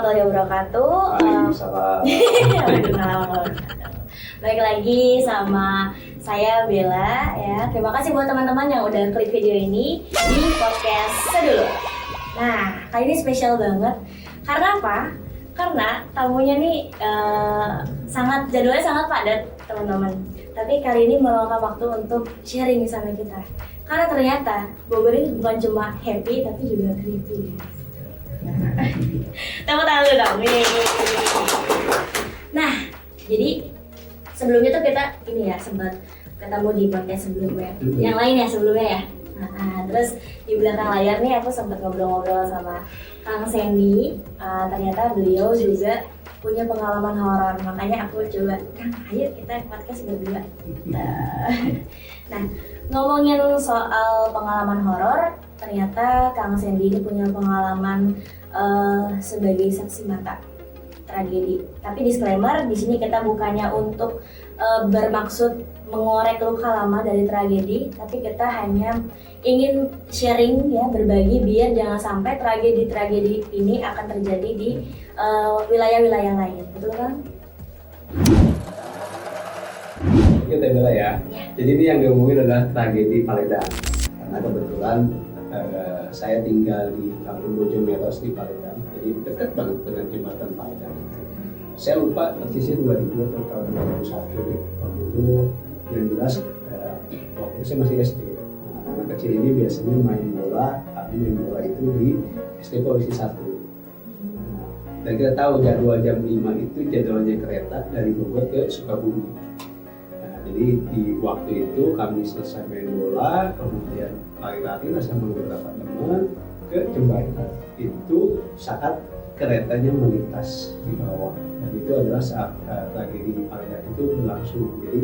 warahmatullahi wabarakatuh. Waalaikumsalam. Balik lagi sama saya Bella ya. Terima kasih buat teman-teman yang udah klik video ini di podcast Sedulur. Nah, kali ini spesial banget. Karena apa? Karena tamunya nih jadwalnya sangat padat teman-teman. Tapi kali ini meluangkan waktu untuk sharing sama kita. Karena ternyata Bogor ini bukan cuma happy tapi juga creepy. Tepuk tangan dulu dong. Nah, jadi sebelumnya tuh kita ini ya sempat ketemu di podcast sebelumnya. Yang lain ya sebelumnya ya. Terus di belakang layar nih aku sempat ngobrol-ngobrol sama Kang Sandy. Ternyata beliau juga punya pengalaman horor. Makanya aku coba, Kang, ayo kita podcast berdua. Nah, ngomongin soal pengalaman horor, ternyata Kang Sandy ini punya pengalaman sebagai saksi mata tragedi. Tapi disclaimer, di sini kita bukannya untuk bermaksud mengorek luka lama dari tragedi, tapi kita hanya ingin sharing ya, berbagi biar jangan sampai tragedi-tragedi ini akan terjadi di wilayah-wilayah lain. Betul kan? Oke, Bella ya. Jadi ini yang diomongin adalah tragedi Paledang. Karena kebetulan saya tinggal di Kampung Bojomeros di Paledang, jadi dekat banget dengan jembatan Paledang. Saya lupa persisnya 2000 atau tahun 2001. Waktu itu yang jelas waktu itu saya masih SD. Anak kecil ini biasanya main bola, tapi main bola itu di SD Polisi 1. Dan kita tahu jadwal jam 5 itu jadwalnya kereta dari Bogor ke Sukabumi. Jadi di waktu itu kami selesai main bola, kemudian lari-lari sama beberapa teman ke jembatan. Itu saat keretanya melintas di bawah. Dan itu adalah saat tragedi di Paledang itu berlangsung. Jadi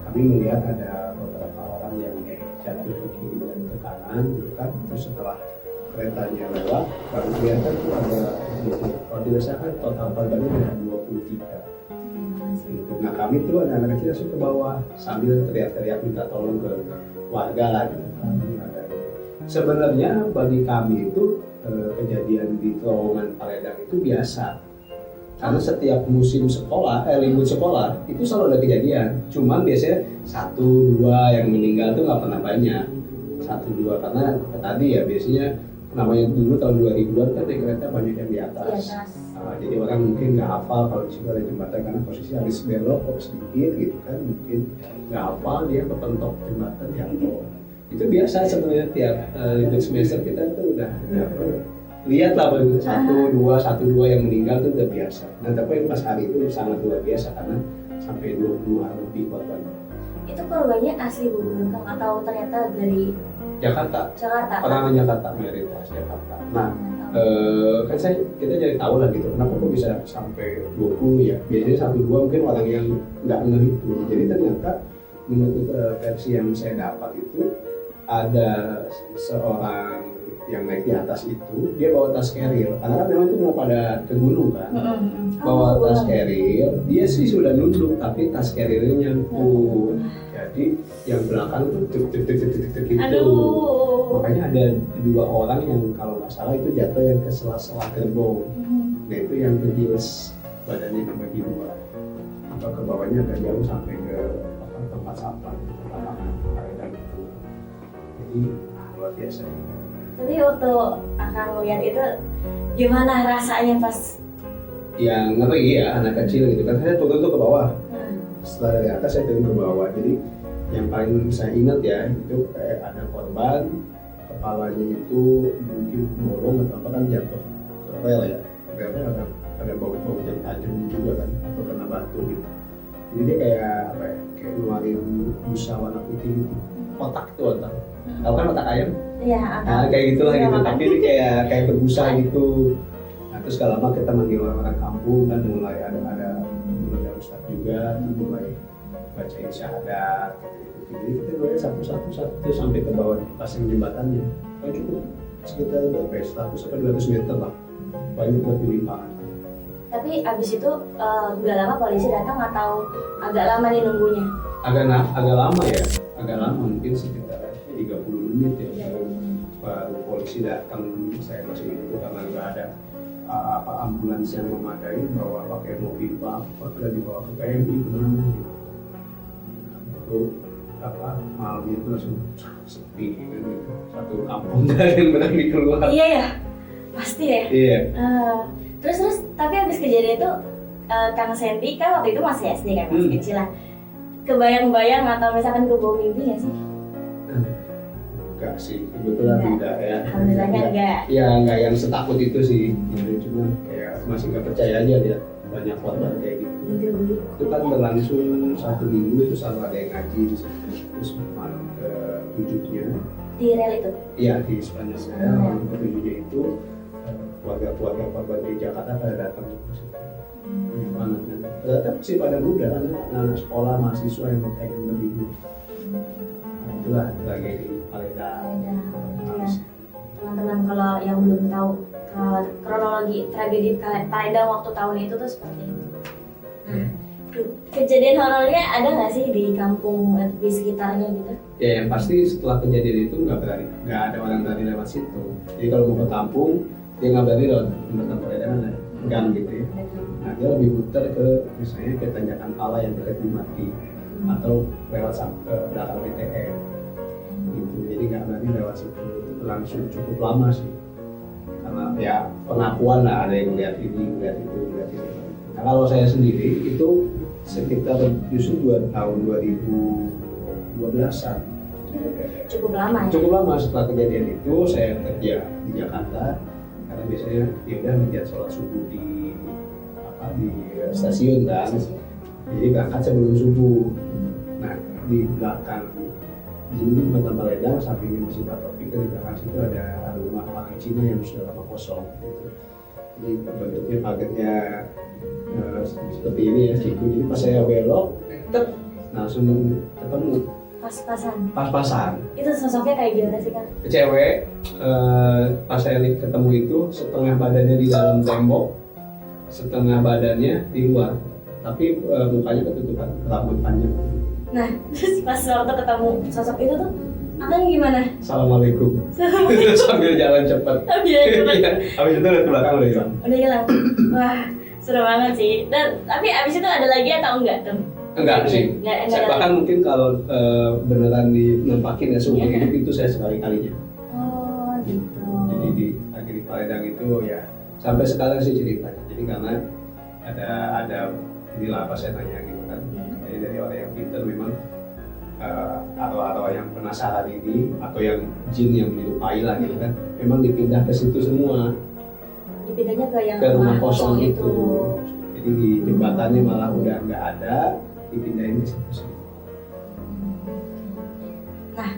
kami melihat ada beberapa orang yang jatuh ke kiri dan ke kanan, gitu kan. Terus setelah keretanya lewat, baru kelihatan itu ada, kalau tidak salah kan total korbannya ada 23. Nah kami tuh anak-anak kecil langsung ke bawah sambil teriak-teriak minta tolong ke warga lah gitu. Sebenarnya bagi kami itu kejadian di terowongan Paledang itu biasa. Karena setiap musim sekolah, libur sekolah itu selalu ada kejadian. Cuman biasanya 1-2 yang meninggal tuh nggak pernah banyak. 1-2 karena tadi ya biasanya namanya dulu tahun 2000-an kan naik kereta banyak yang di atas. Jadi orang mungkin nggak hafal kalau di situ ada jembatan karena posisi habis belok kok sedikit gitu kan, mungkin nggak hafal dia kepentok jembatan jatuh. Itu biasa sebenarnya tiap libur semester kita tuh udah lihat lah 1-2 yang meninggal tuh udah biasa. Nah tapi pas hari itu sangat luar biasa karena sampai 20-an lebih korban. Itu korbannya asli Bogor Kang atau ternyata dari Jakarta. Orang Jakarta, mayoritas Jakarta. Nah, kan kita jadi tahu lah gitu, kenapa kok bisa sampai 20 ya? Biasanya 1-2 mungkin orang yang nggak ngeh itu. Jadi ternyata menurut versi yang saya dapat itu ada seorang yang naik di atas itu, dia bawa tas carrier. Karena kan memang itu mau pada ke gunung kan, bawa tas carrier. Dia sih sudah nunduk, tapi tas carriernya nyangkut. Jadi yang belakang tuh tuk gitu. Makanya ada 2 orang yang kalau nggak salah itu jatuh yang ke sela-sela gerbong. Nah itu yang kegiles badannya kebagi 2. Atau ke bawahnya agak jauh sampai ke tempat sampah di lapangan Paledang itu. Jadi luar biasa. Tapi waktu akan lihat itu gimana rasanya pas? Yang ngeri ya, anak kecil gitu kan. Saya turun tuh ke bawah. Setelah dari atas saya turun ke bawah. Jadi yang paling saya ingat ya itu kayak ada korban, kepalanya itu mungkin bolong atau apa kan jatuh ke rel ya. Relnya ada bau-bau jam tajam juga kan, atau kena batu gitu. Jadi dia kayak apa ya? Kayak ngeluarin busa warna putih gitu. Otak itu otak. Tahu kan otak ayam? Iya. Nah, kayak gitulah gitu. Tapi ini kayak berbusa gitu. Nah, terus kalau lama kita manggil orang-orang kampung kan mulai ada ustadz juga, mulai bacain syahadat. Jadi kita mulai satu sampai ke bawah pasang jembatannya. Kan cukup sekitar berapa ya? 100-200 meter lah. Banyak berlimpaan. Tapi abis itu udah lama polisi datang atau agak lama nih nunggunya? Agak lama ya. Agak lama mungkin sekitar 30 menit ya. Baru polisi datang, saya masih itu karena nggak ada ambulans yang memadai, bawa pakai mobil bak, dan dibawa ke PMI benar gitu. Itu malam itu langsung sepi kan gitu. Satu kampung gak ada yang berani keluar. Iya ya, pasti ya. Iya. Terus tapi habis kejadian itu Kang Sandy kan waktu itu masih SD kan, masih kecil lah. Kebayang-bayang atau misalkan kebawa mimpi nggak sih? Enggak sih, kebetulan enggak ya. Alhamdulillahnya enggak. Ya enggak yang setakut itu sih, gitu. Cuma kayak masih nggak percaya aja lihat banyak korban kayak gitu. Itu kan berlangsung 1 minggu, itu selalu ada yang ngaji di situ. Terus malam ke-7-nya Di rel itu? iya di Spanyol saya, malam ke-7-nya itu keluarga-keluarga korban di Jakarta pada datang ke situ. Banget kan. Ternyata sih pada muda, anak sekolah, mahasiswa yang pengen berlibur. Nah, itulah tragedi Paledang. Ya. Teman-teman kalau yang belum tahu kronologi tragedi Paledang waktu tahun itu tuh seperti itu. Nah, kejadian horornya ada nggak sih di kampung di sekitarnya gitu? Ya yang pasti setelah kejadian itu nggak ada orang berani lewat situ. Jadi kalau mau ke kampung dia nggak berani lewat jembatan Paledang, ada gang gitu ya. Nah dia lebih muter ke misalnya ke tanjakan pala yang dekat di Mati atau lewat ke belakang BTN gitu. Jadi nggak berani lewat situ. Itu berlangsung cukup lama sih. Karena ya pengakuan lah, ada yang lihat ini, lihat itu, lihat ini. Nah kalau saya sendiri itu sekitar justru tahun 2012-an. Cukup lama ya? Cukup lama setelah kejadian itu saya kerja di Jakarta karena biasanya ya udah melihat sholat subuh di stasiun kan. Jadi berangkat sebelum subuh. Nah di belakang di sini jembatan Paledang, sampingnya Masjid Taufik, di belakang situ ada rumah orang Cina yang sudah lama kosong gitu. Jadi bentuknya pagernya seperti ini ya situ. Jadi pas saya belok, langsung ketemu. Pas-pasan. Itu sosoknya kayak gimana sih Kang? Cewek, pas saya ketemu itu setengah badannya di dalam tembok, setengah badannya di luar, tapi mukanya ketutupan, rambut panjang. Nah, terus pas waktu ketemu sosok itu tuh, Akang gimana? Assalamualaikum. Sambil jalan cepat. Habis itu lihat ke belakang udah hilang. Udah hilang. Wah, seru banget sih. Dan tapi abis itu ada lagi atau enggak tuh? Enggak sih. Saya bahkan mungkin kalau beneran dinampakin ya seumur hidup itu saya sekali-kalinya. Oh gitu. Jadi di Paledang itu ya sampai sekarang sih ceritanya. Jadi karena ada inilah apa saya tanya gitu kan. Jadi dari orang yang pintar memang arwah-arwah yang penasaran ini atau yang jin yang menyerupai lah gitu kan. Memang dipindah ke situ semua. Dipindahnya ke yang rumah kosong itu. Jadi di jembatannya malah udah nggak ada, dipindahin ke situ. Nah,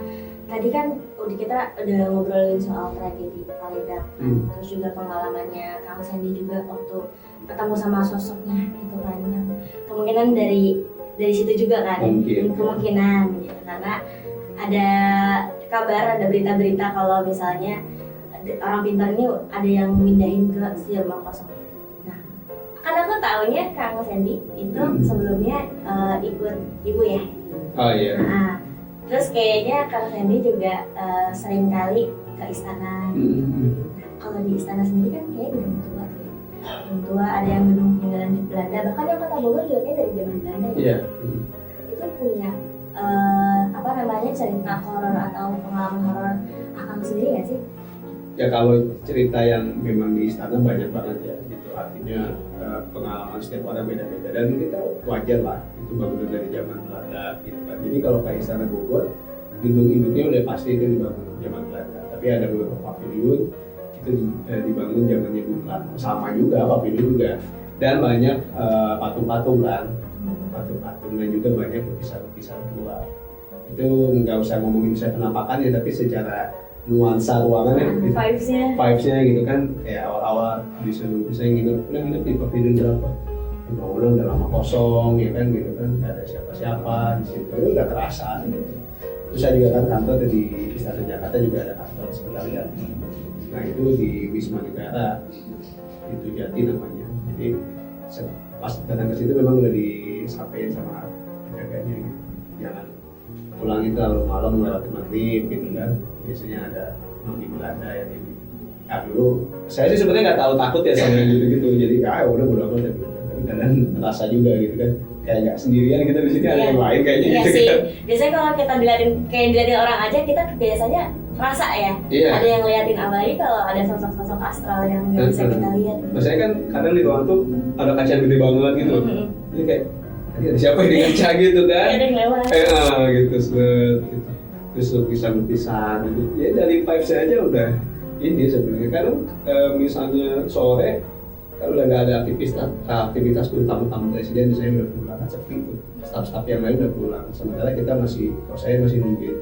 tadi kan kita udah ngobrolin soal tragedi Paledang, terus juga pengalamannya Kang Sandy juga waktu ketemu sama sosoknya itu kan, yang kemungkinan dari situ juga kan, kemungkinan gitu. Karena ada kabar, ada berita-berita kalau misalnya orang pintar ini ada yang mindahin ke si rumah kosong. Nah, kan aku taunya Kang Sandy itu sebelumnya ikut ibu ya. Oh iya. Nah, terus kayaknya Kang Sandy juga sering kali ke istana. Nah, kalau di istana sendiri kan kayaknya gedung tua tuh ya. Gedung tua, ada yang gedung peninggalan di Belanda, bahkan yang Kota Bogor juga kayak dari zaman Belanda ya. Iya. Itu punya cerita horor atau pengalaman horor Akang sendiri nggak sih? Ya kalau cerita yang memang di istana banyak banget ya, gitu. Artinya pengalaman setiap orang beda-beda dan kita wajar lah, itu bangunan dari zaman Belanda gitu kan. Jadi kalau kayak Istana Bogor, gedung induknya udah pasti itu dibangun zaman Belanda, tapi ada beberapa pavilion itu dibangun zamannya Bung Karno, sama juga pavilion juga, dan banyak patung-patung kan, patung-patung, dan juga banyak lukisan-lukisan tua. Itu nggak usah ngomongin saya penampakan ya, tapi secara nuansa ruangannya, vibes-nya gitu kan, kayak awal-awal disuruh misalnya gitu, udah nginep di pavilion berapa? Udah lama kosong ya kan gitu kan, nggak ada siapa-siapa di situ, itu udah terasa gitu. Terus saya juga kan kantor di Istana Jakarta juga ada kantor sekalian. Nah itu di Wisma Negara, itu Jati namanya. Jadi pas datang ke situ memang udah disampaikan sama penjaganya gitu, jangan pulang itu terlalu malam lewat maghrib gitu kan, biasanya ada di Belanda yang ini. Nah, dulu saya sih sebenarnya nggak tahu takut ya sama yang gitu-gitu, jadi udah bodo amat ya. Tapi kadang rasa juga gitu kan, kayak nggak sendirian kita di sini, ada yang lain kayaknya iya gitu sih. kan. Biasanya kalau kita diliatin orang aja, kita biasanya rasa ya. Iya. Ada yang liatin, apalagi kalau ada sosok-sosok astral yang nggak bisa kita lihat. Gitu. Maksudnya kan kadang di ruang tuh ada kaca yang gede banget gitu. Jadi kayak tadi ada siapa yang di kaca gitu kan? Ada yang lewat. Gitu, set, gitu. Terus lukisan-lukisan gitu. Ya dari vibes-nya aja udah ini sebenarnya. Kadang misalnya sore kalau udah nggak ada aktivitas tuh tamu-tamu presiden, saya udah pulang, kan sepi tuh. Staf-staf yang lain udah pulang. Sementara kita masih, kalau saya masih nungguin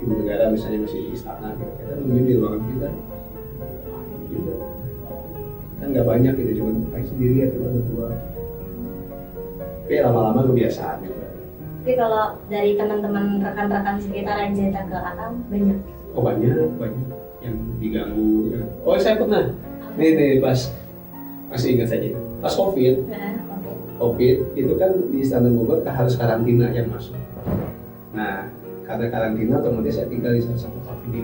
ibu negara misalnya masih di istana gitu. Kita nungguin di ruangan kita. Gitu. Kan nggak banyak gitu, cuma pakai sendiri atau berdua. Tapi lama-lama kebiasaan juga. Tapi kalau dari teman-teman rekan-rekan sekitar yang cerita ke Akang banyak. Oh banyak yang diganggu. Ya. Oh saya pernah. Nih pas masih ingat saja. Pas COVID itu kan di Istana Bogor harus karantina yang masuk. Nah karena karantina otomatis saya tinggal di salah satu kafe di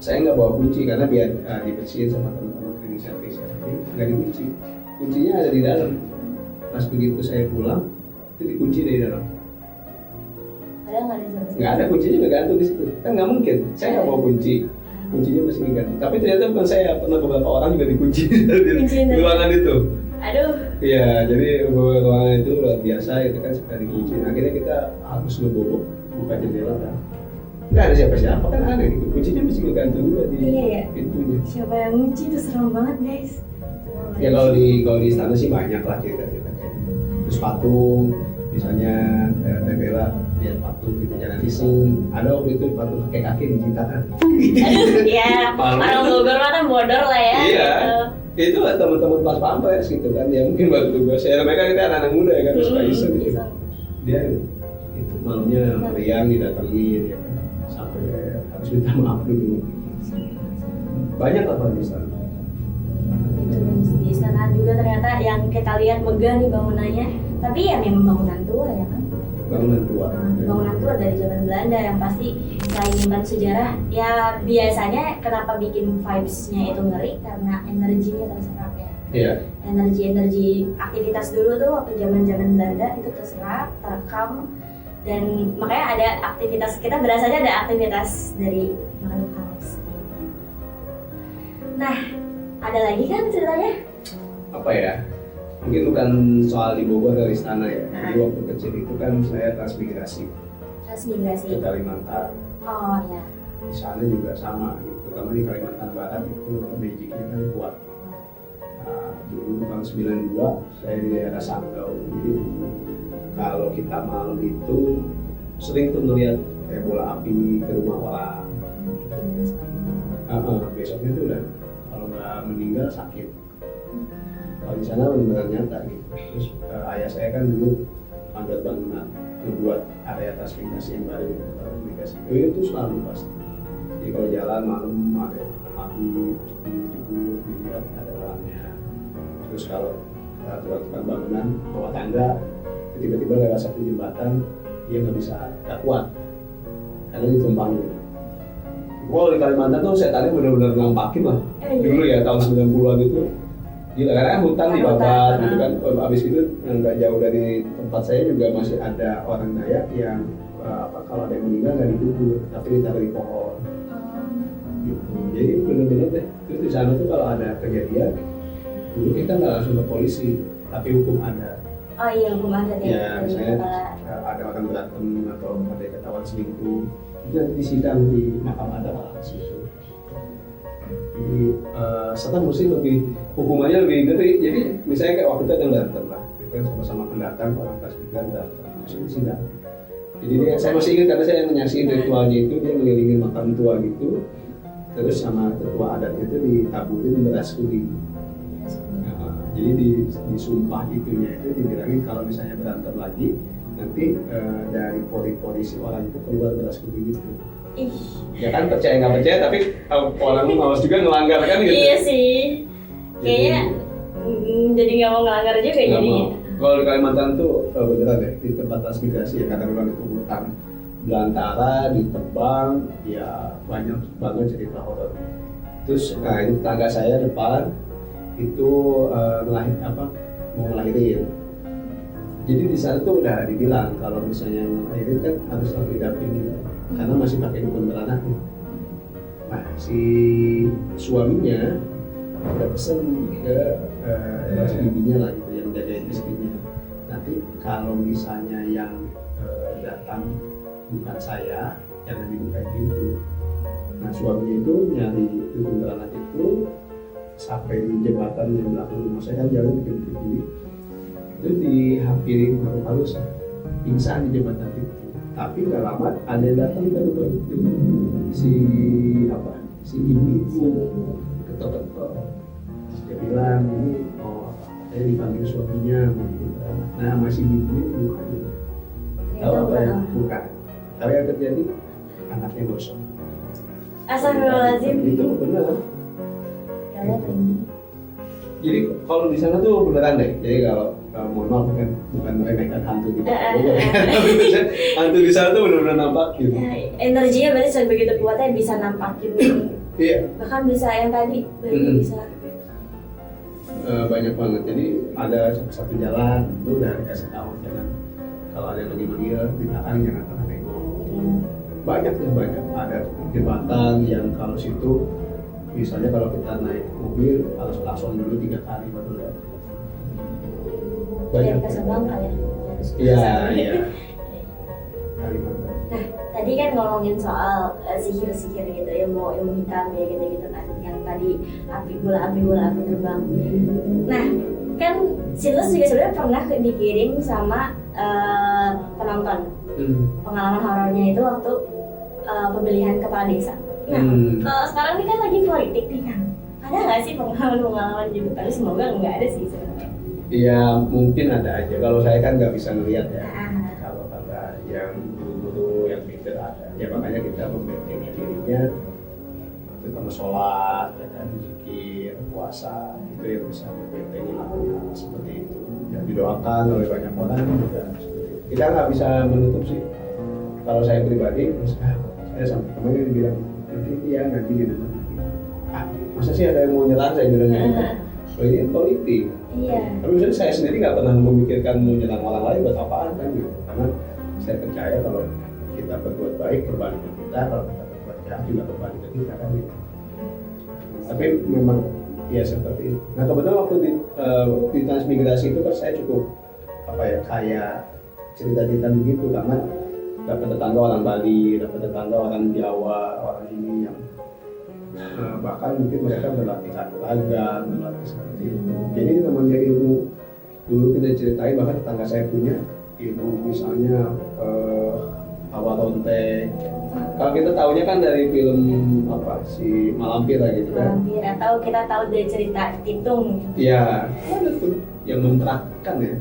saya nggak bawa kunci karena biar dibersihin sama teman-teman cleaning service ya. Jadi nggak dikunci. Kuncinya ada di dalam. Pas begitu saya pulang itu dikunci dari dalam. Padahal nggak ada sama. Nggak ada, kuncinya nggak gantung di situ. Kan nggak mungkin. Saya nggak bawa kunci. Kuncinya masih digantung. Tapi ternyata bukan saya, pernah beberapa orang juga dikunci di ruangan itu. Aduh. Iya, jadi ruangan itu luar biasa, itu kan suka dikunci. Akhirnya kita harus ngebobok buka jendela kan. Nggak ada siapa-siapa kan ada gitu. Kuncinya masih digantung juga di pintunya. Siapa yang kunci itu serem banget guys. Ya kalau di istana sih banyak lah cerita-cerita kayak gitu. Terus patung, misalnya Bella lihat patung gitu jangan iseng. Ada waktu itu patung kakek-kakek diciptakan. Aduh, ya orang Bogor mah kan bodor lah ya. Iya. Gitu. Itu lah teman-teman pas pampres gitu kan. Ya mungkin waktu tugas ya mereka kita anak-anak muda ya kan suka iseng gitu. Dia itu malamnya meriang didatangi ya kan. Sampai harus minta maaf dulu. Banyak apa di sana? Di istana juga ternyata yang kita lihat megah nih bangunannya, tapi ya memang bangunan tua ya kan. Bangunan tua dari zaman Belanda yang pasti selain nyimpan sejarah, ya biasanya kenapa bikin vibes-nya itu ngeri karena energinya terserap ya. Iya. Energi aktivitas dulu tuh waktu zaman Belanda itu terserap, terekam, dan makanya ada aktivitas, kita berasanya ada aktivitas dari makhluk halus. Nah, ada lagi kan ceritanya? Apa ya? Mungkin bukan soal di Bogor dari istana ya. Jadi waktu kecil itu kan saya transmigrasi ke Kalimantan. Oh ya. Di sana juga sama gitu. Terutama di Kalimantan Barat itu magicnya kan kuat. Nah, dulu tahun 92 saya di daerah Sanggau. Jadi kalau kita malam itu sering tuh melihat kayak bola api ke rumah orang. Besoknya tuh udah kalau nggak meninggal sakit. Kalau di sana benar-benar nyata gitu. Terus ayah saya kan dulu mandat bangunan membuat area transmigrasi yang baru transmigrasi itu selalu pasti. Jadi kalau jalan malam ada api cukup dilihat ada orangnya. Terus kalau tukang bangunan bawah tangga tiba-tiba lewat satu jembatan dia nggak kuat karena ditumpangin. Wow, di Kalimantan tuh setannya benar-benar ngampakin lah. Dulu ya tahun 90-an itu gila, karena kan hutan dibakar gitu kan. Abis itu nggak jauh dari tempat saya juga masih ada orang Dayak yang kalau ada yang meninggal nggak dikubur tapi ditaruh di pohon gitu. Jadi benar-benar deh. Terus di sana tuh kalau ada kejadian dulu kita nggak langsung ke polisi tapi hukum ada. Oh iya, hukum ada ya. Ya misalnya ada orang berantem atau ada yang ketahuan selingkuh itu nanti disidang di makam adat situ. Jadi setan mesti lebih hukumannya lebih ngeri. Jadi misalnya kayak waktu itu ada yang berantem lah, itu kan sama-sama pendatang orang kelas 9 berantem, masih disidang. Jadi dia, saya masih ingat karena saya yang menyaksikan ritualnya itu dia mengelilingi makam tua gitu, terus sama ketua adatnya itu ditaburin beras kuning. Jadi di sumpah itunya itu dibilangin kalau misalnya berantem lagi nanti dari pori-pori si orang itu keluar beras kuning itu. Ya kan percaya nggak percaya tapi orang malas juga ngelanggar kan gitu. Iya sih. Kayaknya jadi nggak mau ngelanggar juga jadinya. Kalau di Kalimantan tuh beneran deh di tempat transmigrasi ya karena memang itu hutan belantara, ditebang, ya banyak banget cerita horor. Terus, nah ini tetangga saya depan itu mau ngelahirin. Jadi di sana tuh udah dibilang kalau misalnya ngelahirin kan harus selalu didampingin karena masih pakai dukun beranak. Nah si suaminya udah pesen ke ibunya lah gitu yang jagain istrinya. Nanti kalau misalnya yang datang bukan saya, jangan dibukain pintu. Nah suaminya itu nyari dukun beranak itu sampai di jembatan yang belakang rumah saya kan jalan ke kiri, itu dihampirin halus pingsan di jembatan itu. Tapi nggak lama ada yang datang ke rumah itu, si ibu ketok-ketok. Dia bilang ini saya dipanggil suaminya mau dukun beranak. Nah masih ibunya dibukanya. Tahu apa yang bukan? Tapi yang terjadi anaknya gosong. Astagfirullahaladzim. Itu benar. Kalau ini. Jadi kalau di sana tuh beneran deh. Jadi kalau mohon maaf bukan meremehkan hantu gitu. Tapi hantu di sana tuh benar-benar nampakin. Energinya berarti sebegitu kuatnya bisa nampakin. Iya. Bahkan bisa yang tadi bisa. Banyak banget. Jadi ada satu jalan itu udah dikasih tahu jangan kalau ada yang lagi manggil di belakang jangan pernah nengok. Banyak ada jembatan yang kalau situ misalnya kalau kita naik mobil harus klakson dulu 3 kali baru lewat. Banyak Kasablanca ya. Iya. Kalimantan. Nah, tadi kan ngomongin soal sihir-sihir gitu, ilmu hitam ya gitu kan, yang tadi api bola api terbang. Nah, kan Silus juga sebenarnya pernah dikirim sama penonton pengalaman horornya itu waktu pemilihan kepala desa. Nah, sekarang ini kan lagi politik nih kan, ada nggak sih pengalaman gitu? Tapi semoga nggak ada sih sebenarnya. Iya mungkin ada aja. Kalau saya kan nggak bisa ngelihat ya. Kalau kata yang guru-guru yang pintar ada. Ya makanya kita membentengi dirinya terutama sholat, ya kan, zikir, puasa itu yang bisa membentengi hal seperti itu. Yang didoakan oleh banyak orang juga seperti itu. Kita nggak bisa menutup sih. Kalau saya pribadi, saya sampai kemarin dibilang nanti di depan. Masa sih ada yang mau nyerang saya bilang gitu. So ini politik. Iya. Tapi misalnya saya sendiri nggak pernah memikirkan mau nyerang orang lain buat apaan kan gitu. Karena saya percaya kalau kita berbuat baik berbalik ke kita, kalau kita berbuat jahat juga berbalik ke kita kan gitu. Tapi memang ya seperti itu. Nah kebetulan waktu di transmigrasi itu kan saya cukup kayak cerita-cerita begitu karena dapat tetangga orang Bali, dapat tetangga orang Jawa, orang ini yang bahkan mungkin mereka berlatih kanuragan, berlatih seperti itu. Jadi namanya ilmu dulu kita ceritain, bahkan tetangga saya punya ilmu misalnya hawa ronte. Kalau kita tahunya kan dari film si Malampir lah gitu kan. Malampir, atau kita tahu dari cerita Titung. Iya, ada tuh yang mempraktikkan ya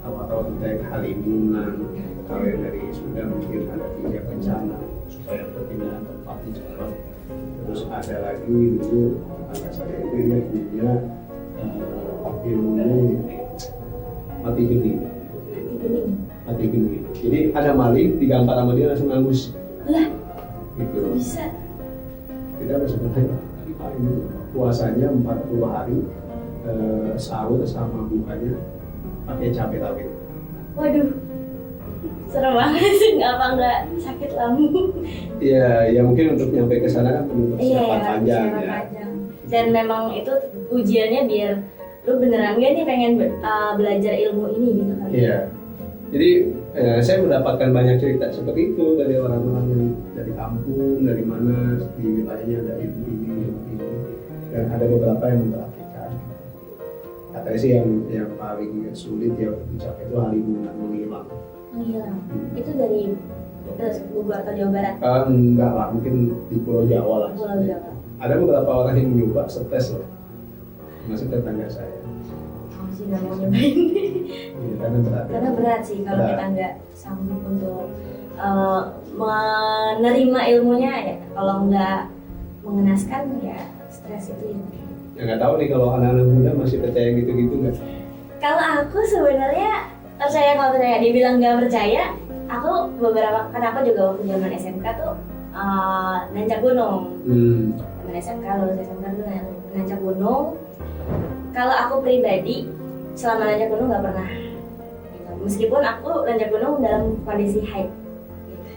hawa ronte, halimunan. Kalau yang dari Sunda mungkin ada 3 bencana supaya perpindahan tempatnya cepat. Terus ada lagi dulu tetangga saya itu dia punya ilmunya mati gini. Jadi ada maling digampar sama dia langsung hangus. Lah, gitu. Bisa. Kita harus sebenarnya puasanya 40 hari, sahur sama bukanya pakai cabai rawit. Waduh, serem banget sih, nggak sakit lambung. Iya, ya mungkin untuk nyampe ke sana kan perlu persiapan panjang ya. Dan memang itu ujiannya biar lu beneran gak nih pengen belajar ilmu ini gitu kan. Iya. Jadi saya mendapatkan banyak cerita seperti itu dari orang-orang yang dari kampung, dari mana di wilayahnya ada ilmu ini. Dan ada beberapa yang mempraktikkan. Katanya sih yang paling sulit ya untuk dicapai itu halimunan menghilang. Itu dari Bogor atau Jawa Barat? Enggak lah, mungkin di Pulau Jawa lah. Pulau Jawa. Ada beberapa orang yang nyoba stres loh, masih tetangga saya. Sih nggak mau nyobain. Iya, karena berat. Karena berat sih kalau kita nggak sanggup untuk menerima ilmunya ya. Kalau nggak mengenaskan ya stres itu ya. Ya nggak tahu nih kalau anak-anak muda masih percaya gitu-gitu nggak? Kalau aku sebenarnya percaya, kalau percaya dibilang nggak percaya aku beberapa, kan aku juga waktu zaman SMK tuh nancak gunung. Zaman SMK, lulus SMK tuh nancak gunung. Kalau aku pribadi selama nancak gunung nggak pernah gitu. Meskipun aku nancak gunung dalam kondisi hike gitu.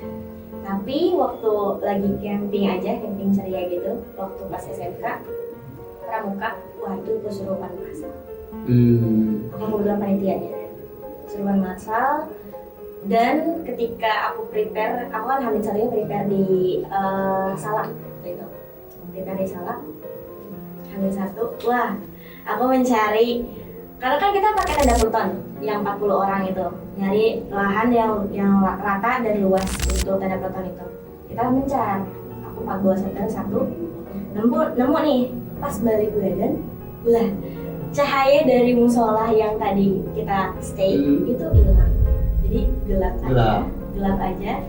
Tapi waktu lagi camping aja, camping ceria gitu, waktu pas SMK pramuka, waduh kesurupan masal. Aku kebetulan panitianya, kesurupan masal. Dan ketika aku prepare, aku kan hamil ceria prepare di Salak gitu, prepare di Salak hamil 1, wah aku mencari, karena kan kita pakai tenda pluton yang 40 orang itu, nyari lahan yang rata dan luas untuk tenda pluton itu. Kita mencar, aku bawa senter 1, nemu nih, pas balik badan, lah cahaya dari musola yang tadi kita stay itu hilang, jadi gelap aja.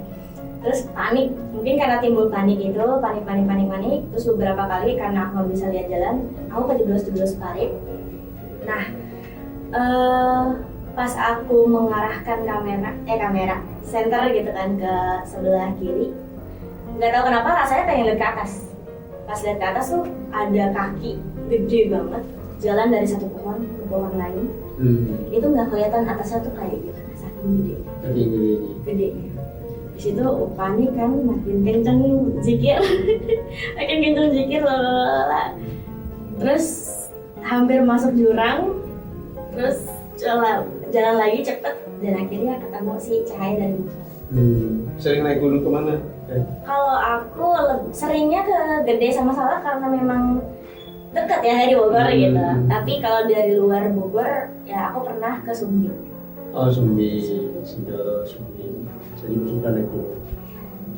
Terus panik, mungkin karena timbul panik itu, panik. Terus beberapa kali karena aku nggak bisa lihat jalan, aku kejeblos parit. Nah, pas aku mengarahkan kamera center gitu kan ke sebelah kiri, nggak tahu kenapa rasanya pengen lihat ke atas. Pas lihat ke atas tuh ada kaki gede banget jalan dari satu pohon ke pohon lain. Itu nggak kelihatan atasnya tuh kayak gimana, saking gede. Di situ panik kan, makin kenceng zikir, lalala. Terus hampir masuk jurang, terus jalan lagi cepet, dan akhirnya ketemu si cahaya dari musola. Sering naik gunung kemana? Kalau aku seringnya ke Gede sama Salak karena memang dekat ya dari Bogor gitu. Tapi kalau dari luar Bogor, ya aku pernah ke Sumbing. Oh, Sumbing. Jadi suka naik gunung.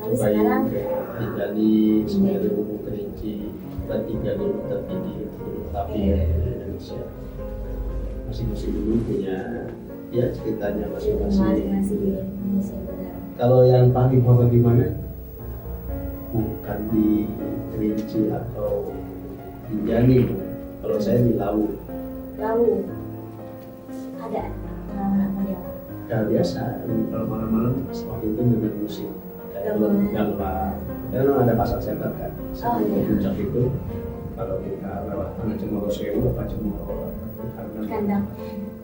Tapi sekarang Tinggali, Semeru, Kerinci, dan tinggal dulu tertinggi gunung tapi di Indonesia. Masing-masing dulu punya ya ceritanya masing-masing. Kalau yang paling horor di mana? Bukan di Kerinci atau di Jani. Kalau saya di Lawu. Ada apa ya? Ya biasa, kalau malam-malam waktu itu dengan musik kayak gamelan. Karena ada pasar center kan, sebelum puncak itu kalau kita lewat Tanah Cemoro Sewu apa Cemoro Kandang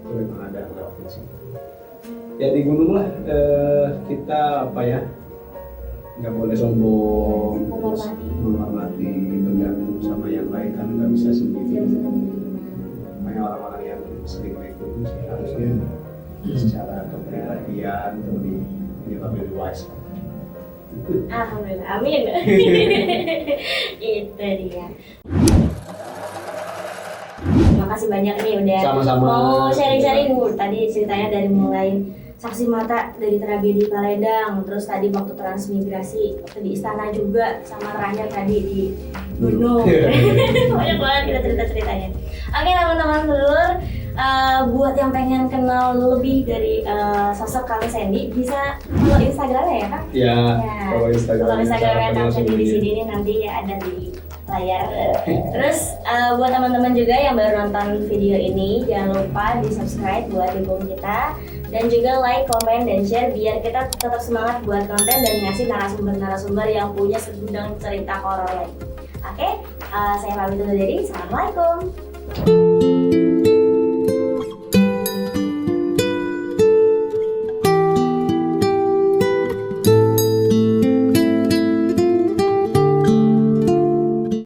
itu memang ada lewatin situ. Ya di gunung lah kita apa ya, nggak boleh sombong, menghormati, bergantung sama yang lain kan nggak bisa sendiri. Makanya orang-orang yang sering naik gunung sih harusnya secara kepribadian lebih wise. Alhamdulillah, amin. Itu dia. Terima kasih banyak nih udah Sama-sama. mau sharing-sharing. Tadi ceritanya dari mulai saksi mata dari tragedi Paledang, terus tadi waktu transmigrasi, waktu di istana juga, sama terakhir tadi di gunung. Banyak banget kita cerita-ceritanya. Oke teman-teman dulur, buat yang pengen kenal lebih dari sosok Kang Sandy, bisa follow Instagramnya ya Kang? Ya, follow Instagramnya Kang Sandy di sini nih, nanti ya ada di layar. Terus buat teman-teman juga yang baru nonton video ini, jangan lupa di subscribe buat dukung kita, dan juga like, comment, dan share biar kita tetap semangat buat konten dan ngasih narasumber-narasumber yang punya segudang cerita horor lain. Oke, saya pamit undur diri. Assalamualaikum.